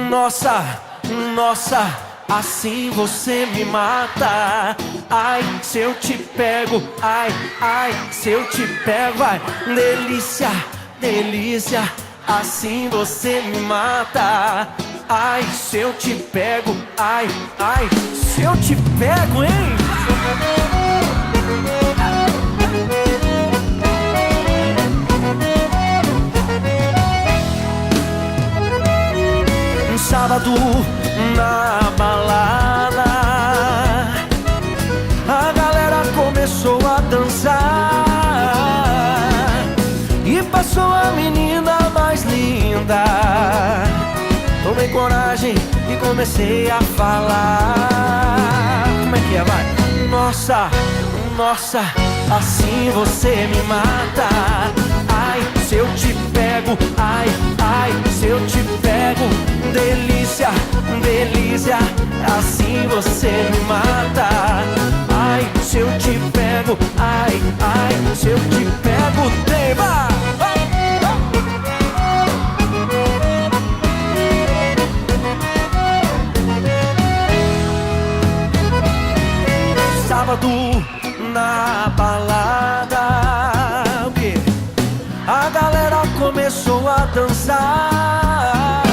Nossa, nossa, assim você me mata. Ai, se eu te pego, ai, ai, se eu te pego, vai. Delícia, delícia, assim você me mata. Ai, se eu te pego, ai, ai, se eu te pego, hein? Um sábado na balada, a galera começou a dançar e passou a menina mais linda. Tomei coragem e comecei a falar. Como é que é, vai? Nossa, nossa, assim você me mata. Ai, se eu te pego, ai, ai, se eu te pego. Delícia, delícia, assim você me mata. Ai, se eu te pego, ai, ai, se eu te pego, tema. Sábado na balada, o quê? A galera começou a dançar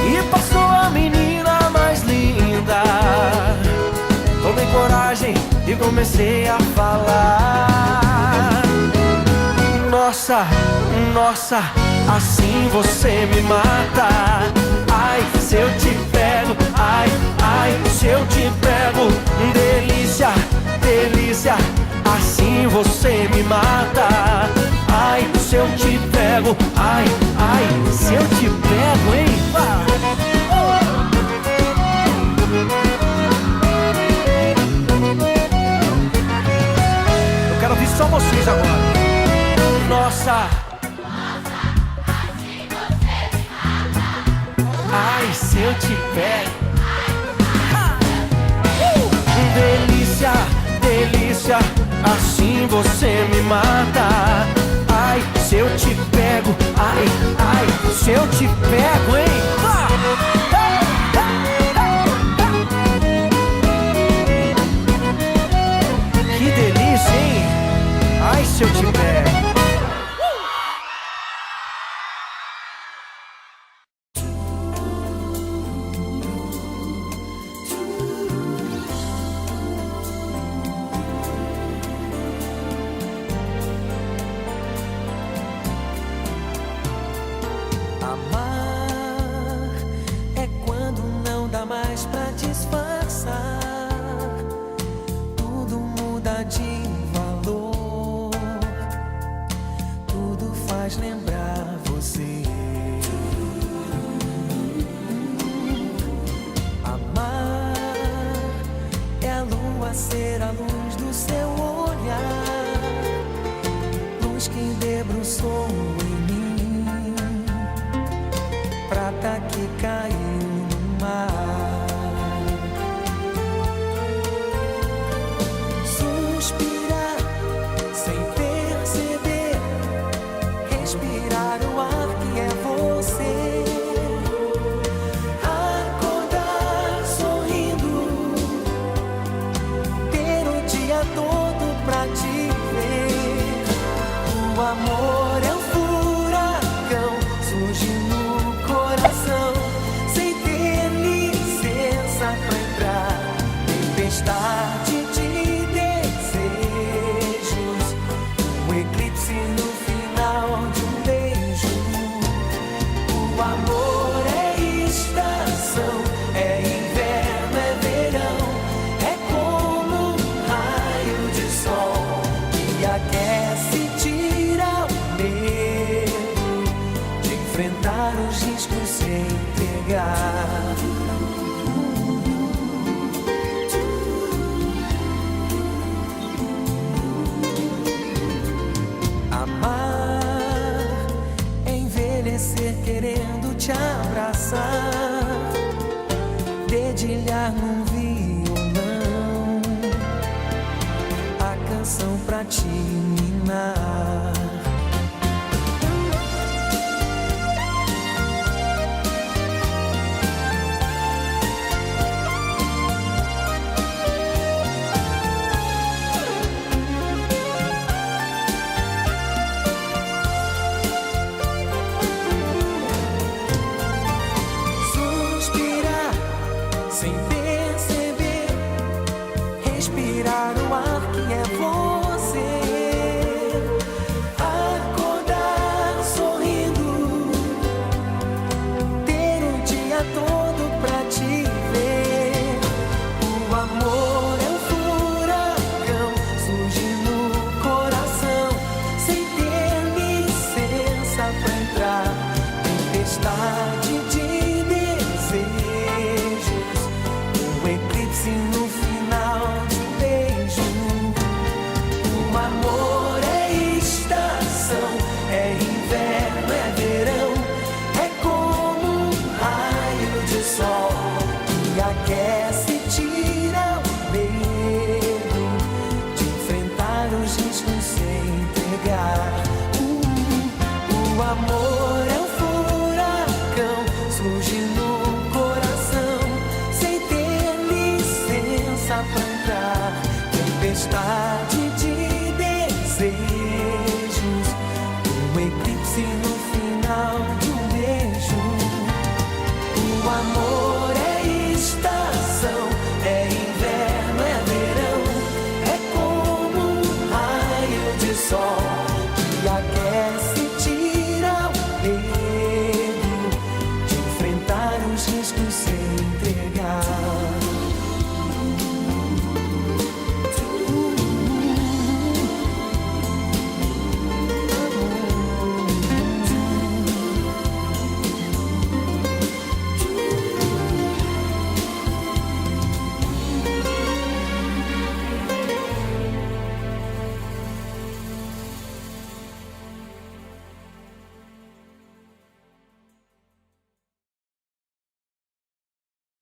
e passou a menina mais linda. Tomei coragem e comecei a falar. Nossa, nossa, assim você me mata. Ai, se eu te pego, ai, ai, se eu te pego. Delícia, delícia, assim você me mata. Ai, se eu te pego, ai, ai, se eu te pego, hein? Eu quero ouvir só vocês agora. Nossa, ai, se eu te pego. Delícia, delícia, assim você me mata. Ai, se eu te pego, ai, ai, se eu te pego, hein? Que delícia, hein? Ai, se eu te pego. Amar é quando não dá mais pra disfarçar. Tudo muda de valor, tudo faz lembrar você. Amar é a lua ser a luz do seu olhar, luz que debruçou em mim, prata que caiu no mar. Suspirar sem perceber, respirar o ar que é você. Acordar sorrindo, ter o dia todo pra te ver. O amor é um furacão, surge no coração, sem ter licença pra entrar. Tempestade de desejos, um eclipse no final de um beijo. O amor é estação, é inverno, é verão, é como um raio de sol que aquece e tira o medo de enfrentar os riscos sem entregar. Amar é envelhecer querendo te abraçar.